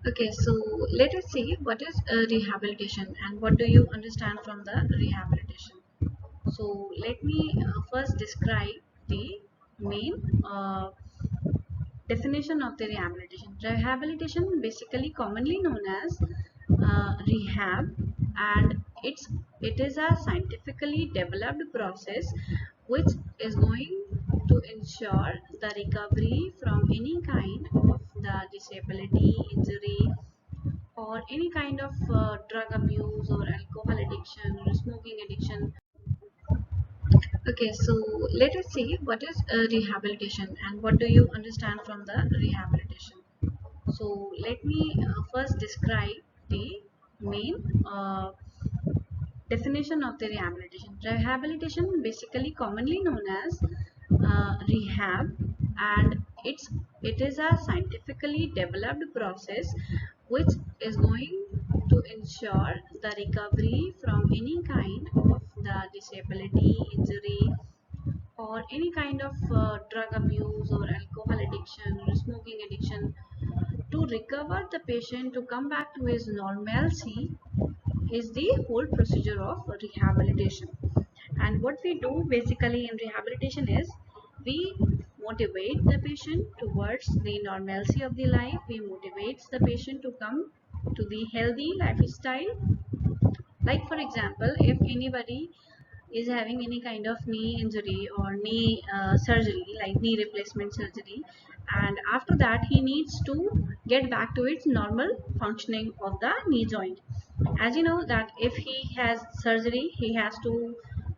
Okay, so let us see what is rehabilitation and what do you understand from the rehabilitation. So let me first describe the main definition of the rehabilitation. Rehabilitation, basically commonly known as rehab, and it is a scientifically developed process which is going to ensure the recovery from any kind of the disability, injury, or any kind of drug abuse or alcohol addiction or smoking addiction. Okay, so let us see what is rehabilitation and what do you understand from the rehabilitation. So let me first describe the main definition of the rehabilitation. Rehabilitation, basically commonly known as rehab, and it is a scientifically developed process which is going to ensure the recovery from any kind of the disability, injury, or any kind of drug abuse or alcohol addiction or smoking addiction. To recover the patient to come back to his normalcy is the whole procedure of rehabilitation. And what we do basically in rehabilitation is we motivate the patient towards the normalcy of the life. We motivate the patient to come to the healthy lifestyle. Like for example, if anybody is having any kind of knee injury or knee surgery, like knee replacement surgery, and after that he needs to get back to its normal functioning of the knee joint. As you know that if he has surgery, he has to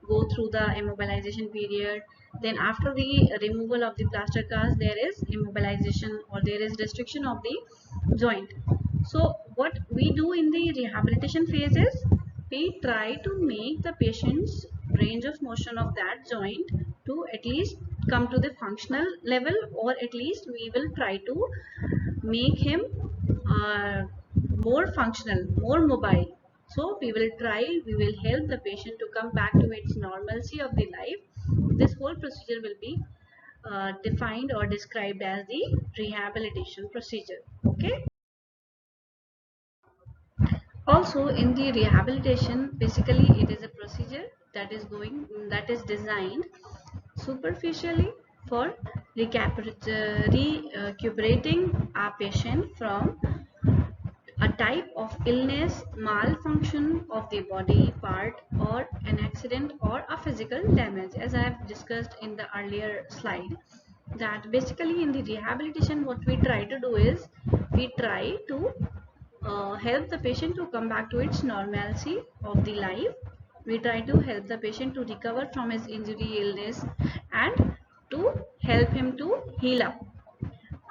go through the immobilization period. Then after the removal of the plaster cast, there is immobilization or there is restriction of the joint. So what we do in the rehabilitation phase is we try to make the patient's range of motion of that joint to at least come to the functional level, or at least we will try to make him more functional, more mobile. So we will help the patient to come back to its normalcy of the life. This whole procedure will be defined or described as the rehabilitation procedure. Okay. Also, in the rehabilitation, basically it is a procedure that is designed superficially for recuperating a patient from a type of illness, malfunction of the body part, or an accident or a physical damage, as I have discussed in the earlier slide. That basically in the rehabilitation, what we try to do is we try to help the patient to come back to its normalcy of the life. We try to help the patient to recover from his injury, illness, and to help him to heal up.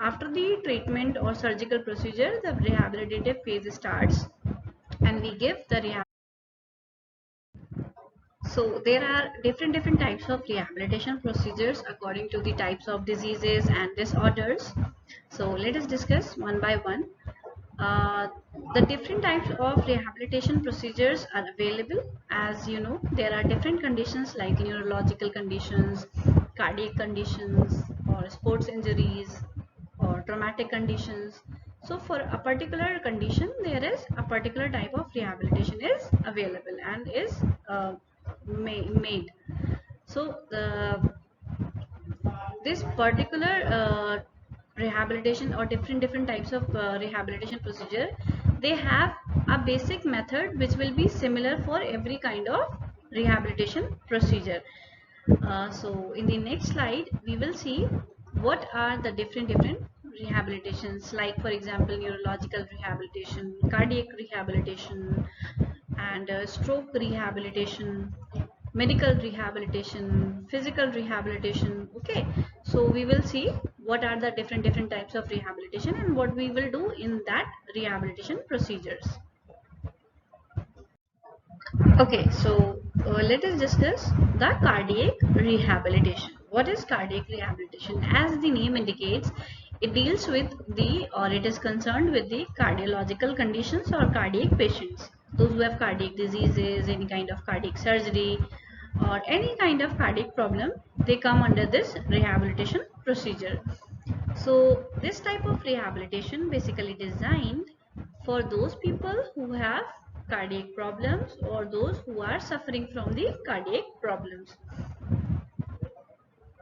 After the treatment or surgical procedure, the rehabilitative phase starts and we give the rehab. So there are different types of rehabilitation procedures according to the types of diseases and disorders. So let us discuss one by one. Uh, the different types of rehabilitation procedures are available. As you know, there are different conditions like neurological conditions, cardiac conditions, or sports injuries, or traumatic conditions. So for a particular condition, there is a particular type of rehabilitation is available and is made. So this particular rehabilitation or different types of rehabilitation procedure, they have a basic method which will be similar for every kind of rehabilitation procedure. So in the next slide we will see what are the different rehabilitations, like for example neurological rehabilitation, cardiac rehabilitation, and stroke rehabilitation, medical rehabilitation, physical rehabilitation. Okay, so we will see what are the different types of rehabilitation and what we will do in that rehabilitation procedures. Okay, so let us discuss the cardiac rehabilitation. What is cardiac rehabilitation? As the name indicates, it deals with the, or it is concerned with the cardiological conditions or cardiac patients. Those who have cardiac diseases, any kind of cardiac surgery, or any kind of cardiac problem, they come under this rehabilitation procedure. So this type of rehabilitation basically designed for those people who have cardiac problems or those who are suffering from the cardiac problems.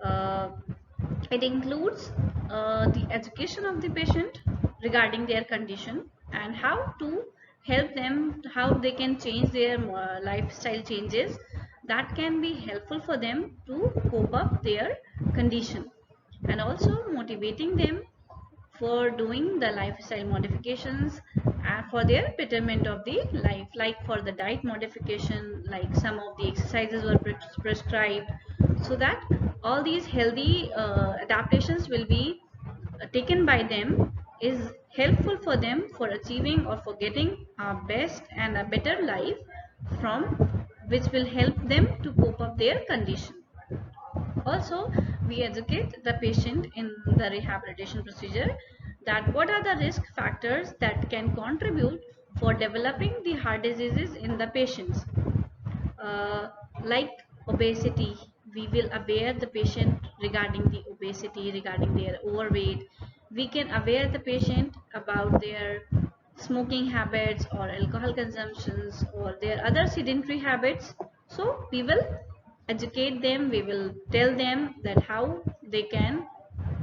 Uh, it includes the education of the patient regarding their condition and how to help them, how they can change their lifestyle changes that can be helpful for them to cope up their condition, and also motivating them for doing the lifestyle modifications for their betterment of the life, like for the diet modification, like some of the exercises were prescribed, so that all these healthy adaptations will be taken by them, is helpful for them for achieving or for getting a best and a better life, from which will help them to cope up their condition. Also, we educate the patient in the rehabilitation procedure that what are the risk factors that can contribute for developing the heart diseases in the patients. Uh, like obesity, we will aware the patient regarding the obesity, regarding their overweight. We can aware the patient about their smoking habits or alcohol consumptions or their other sedentary habits. So we will educate them, we will tell them that how they can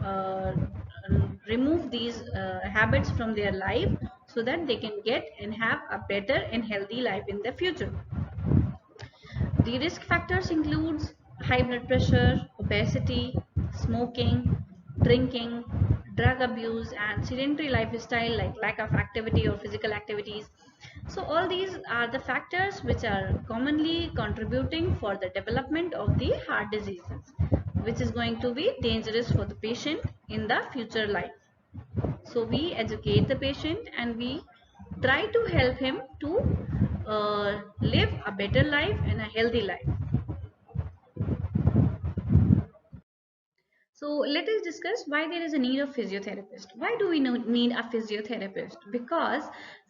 uh, remove these habits from their life, so that they can get and have a better and healthy life in the future. The risk factors includes high blood pressure, obesity, smoking, drinking, drug abuse, and sedentary lifestyle like lack of activity or physical activities. So all these are the factors which are commonly contributing for the development of the heart diseases, which is going to be dangerous for the patient in the future life. So we educate the patient and we try to help him to live a better life and a healthy life. So let us discuss why there is a need of physiotherapist. Why do we need a physiotherapist? Because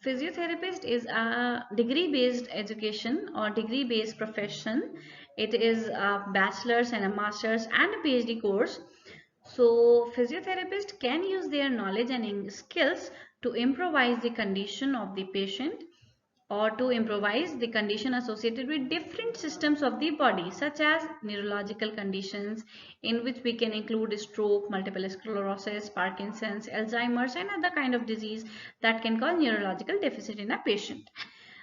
physiotherapist is a degree-based education or degree-based profession. It is a bachelor's and a master's and a PhD course. So physiotherapist can use their knowledge and skills to improvise the condition of the patient, or to improvise the condition associated with different systems of the body, such as neurological conditions, in which we can include stroke, multiple sclerosis, Parkinson's, Alzheimer's, and other kind of disease that can cause neurological deficit in a patient.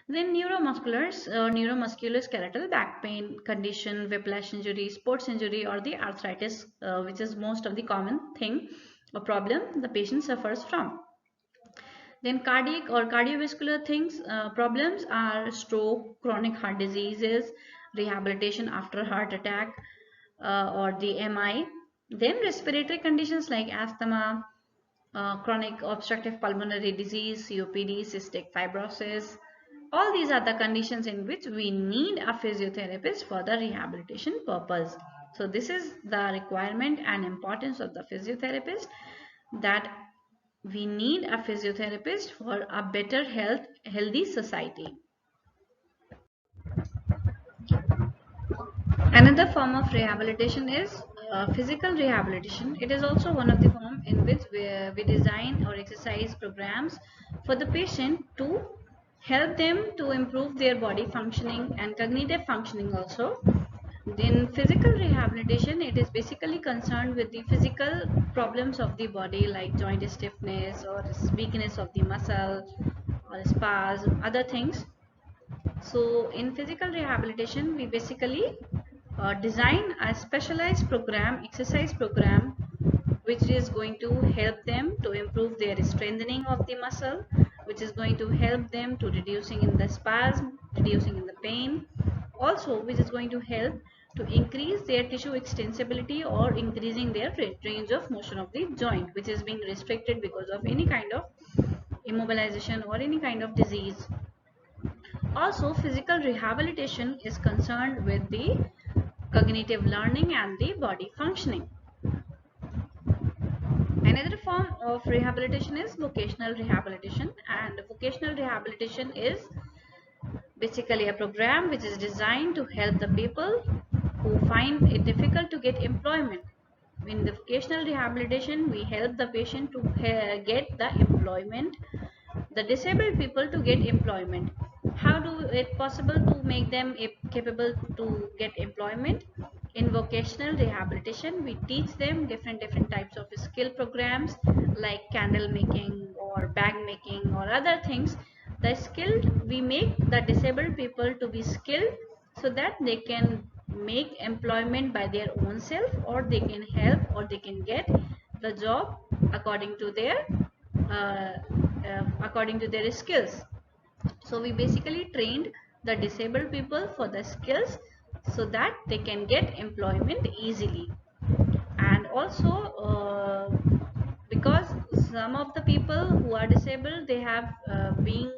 Then neuromusculoskeletal back pain condition, whiplash injury, sports injury, or the arthritis, which is most of the common thing or problem the patient suffers from. Then cardiac or cardiovascular things, problems are stroke, chronic heart diseases, rehabilitation after heart attack, or the MI. Then respiratory conditions like asthma, chronic obstructive pulmonary disease, COPD, cystic fibrosis. All these are the conditions in which we need a physiotherapist for the rehabilitation purpose. So this is the requirement and importance of the physiotherapist, that we need a physiotherapist for a better healthy society. Another form of rehabilitation is physical rehabilitation. It is also one of the form in which we design or exercise programs for the patient to help them to improve their body functioning and cognitive functioning also. In physical rehabilitation, it is basically concerned with the physical problems of the body like joint stiffness or weakness of the muscle or spasm, other things. So in physical rehabilitation, we basically design a specialized program, exercise program, which is going to help them to improve their strengthening of the muscle, which is going to help them to reducing in the spasm, reducing in the pain, also which is going to help to increase their tissue extensibility or increasing their range of motion of the joint, which is being restricted because of any kind of immobilization or any kind of disease. Also, physical rehabilitation is concerned with the cognitive learning and the body functioning. Another form of rehabilitation is vocational rehabilitation, and vocational rehabilitation is basically a program which is designed to help the people who find it difficult to get employment. In the vocational rehabilitation, we help the patient to get the employment the disabled people to get employment. How do it possible to make them capable to get employment? In vocational rehabilitation, we teach them different types of skill programs like candle making or bag making or other things. The skilled, we make the disabled people to be skilled so that they can make employment by their own self, or they can help, or they can get the job according to their skills. So we basically trained the disabled people for the skills so that they can get employment easily. And also because some of the people who are disabled, they have been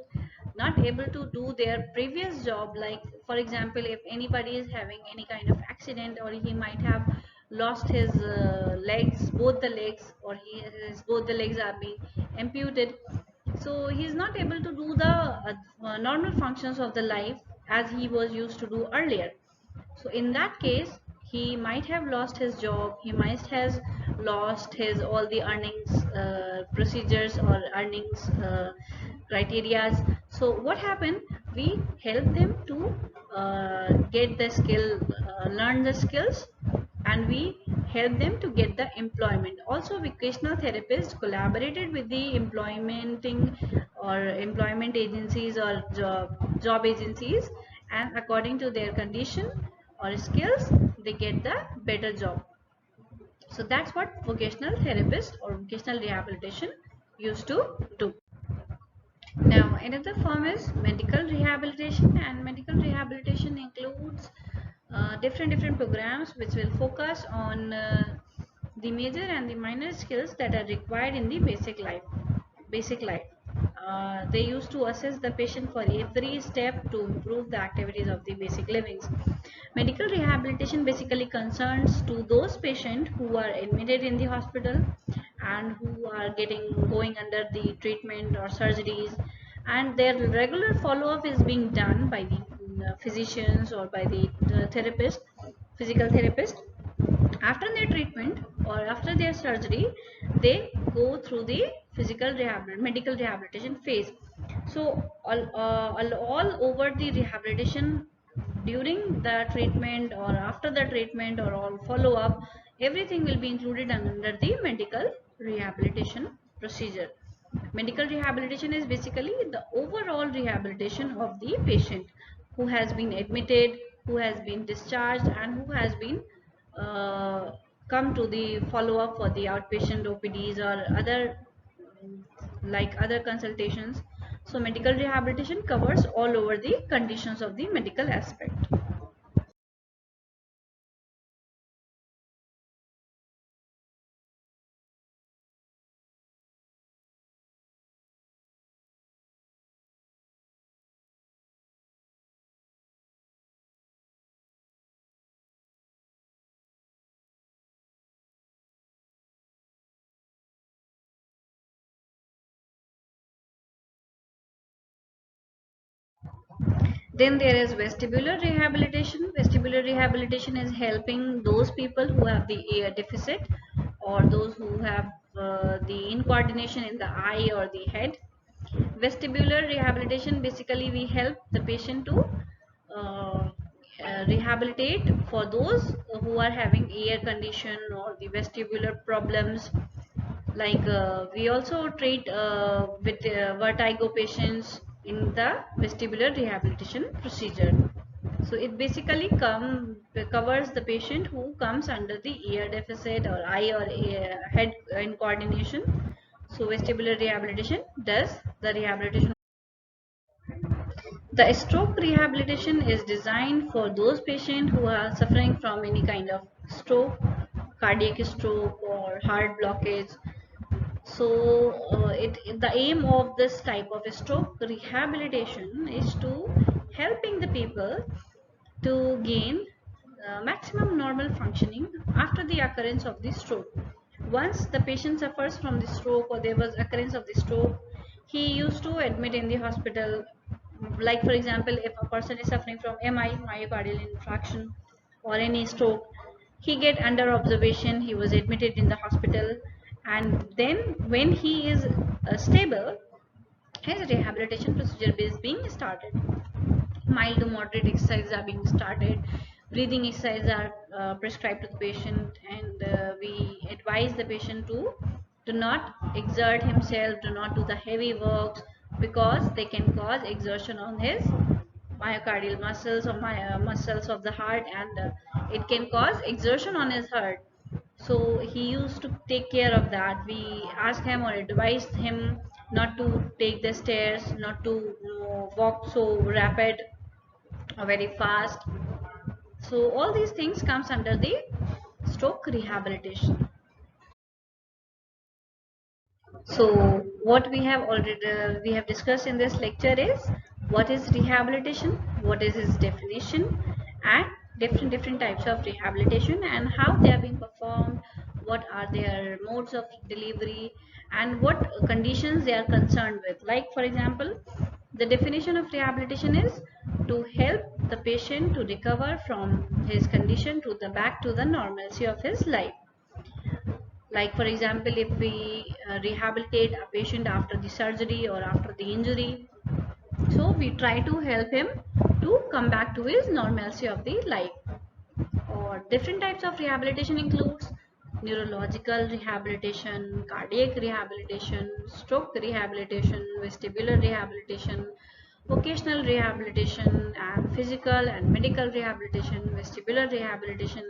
not able to do their previous job. Like for example, if anybody is having any kind of accident, or he might have lost his legs, both the legs, or both the legs are being amputated, so he is not able to do the normal functions of the life as he was used to do earlier. So in that case, he might have lost his job, he might have lost his all the earnings procedures or earnings criterias. So what happened, we help them to get the skill, learn the skills, and we help them to get the employment. Also, vocational therapists collaborated with the employmenting or employment agencies or job agencies, and according to their condition or skills, they get the better job. So that's what vocational therapist or vocational rehabilitation used to do. Now another form is medical rehabilitation, and medical rehabilitation includes different programs which will focus on the major and the minor skills that are required in the basic life. They used to assess the patient for every step to improve the activities of the basic livings. Medical rehabilitation basically concerns to those patients who are admitted in the hospital and who are going under the treatment or surgeries, and their regular follow-up is being done by the physicians or by the physical therapist. After their treatment or after their surgery, they go through the medical rehabilitation phase. So all over the rehabilitation, during the treatment or after the treatment or all follow up, everything will be included under the medical rehabilitation procedure. Medical rehabilitation is basically the overall rehabilitation of the patient who has been admitted, who has been discharged, and who has been uh, come to the follow up for the outpatient OPDs or other other consultations. So medical rehabilitation covers all over the conditions of the medical aspect. Then there is vestibular rehabilitation. Vestibular rehabilitation is helping those people who have the ear deficit, or those who have the incoordination in the eye or the head. Vestibular rehabilitation, basically we help the patient to rehabilitate for those who are having ear condition or the vestibular problems. We also treat with vertigo patients in the vestibular rehabilitation procedure. So it basically covers the patient who comes under the ear deficit or eye or head incoordination. So vestibular rehabilitation does the rehabilitation. The stroke rehabilitation is designed for those patients who are suffering from any kind of stroke, cardiac stroke or heart blockage. So the aim of this type of stroke rehabilitation is to helping the people to gain maximum normal functioning after the occurrence of the stroke. Once the patient suffers from the stroke or there was occurrence of the stroke, he used to admit in the hospital. Like for example, if a person is suffering from MI, myocardial infarction, or any stroke, he get under observation, he was admitted in the hospital, and then when he is stable, his rehabilitation procedure is being started. Mild to moderate exercises are being started. Breathing exercises are prescribed to the patient, and we advise the patient to do not exert himself, do not do the heavy works, because they can cause exertion on his myocardial muscles or muscles of the heart, and it can cause exertion on his heart. So he used to take care of that. We asked him or advised him not to take the stairs, not to walk so rapid or very fast. So all these things comes under the stroke rehabilitation. So what we have discussed in this lecture is what is rehabilitation, what is its definition, and different types of rehabilitation and how they are being performed, what are their modes of delivery, and what conditions they are concerned with. Like for example, the definition of rehabilitation is to help the patient to recover from his condition to the back to the normalcy of his life. Like for example, if we rehabilitate a patient after the surgery or after the injury, so we try to help him to come back to his normalcy of the life. Or different types of rehabilitation includes neurological rehabilitation, cardiac rehabilitation, stroke rehabilitation, vestibular rehabilitation, vocational rehabilitation, and physical and medical rehabilitation, vestibular rehabilitation.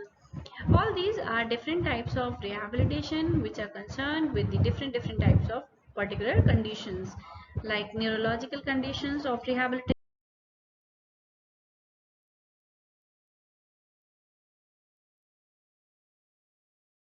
All these are different types of rehabilitation which are concerned with the different types of particular conditions. Like neurological conditions of rehabilitation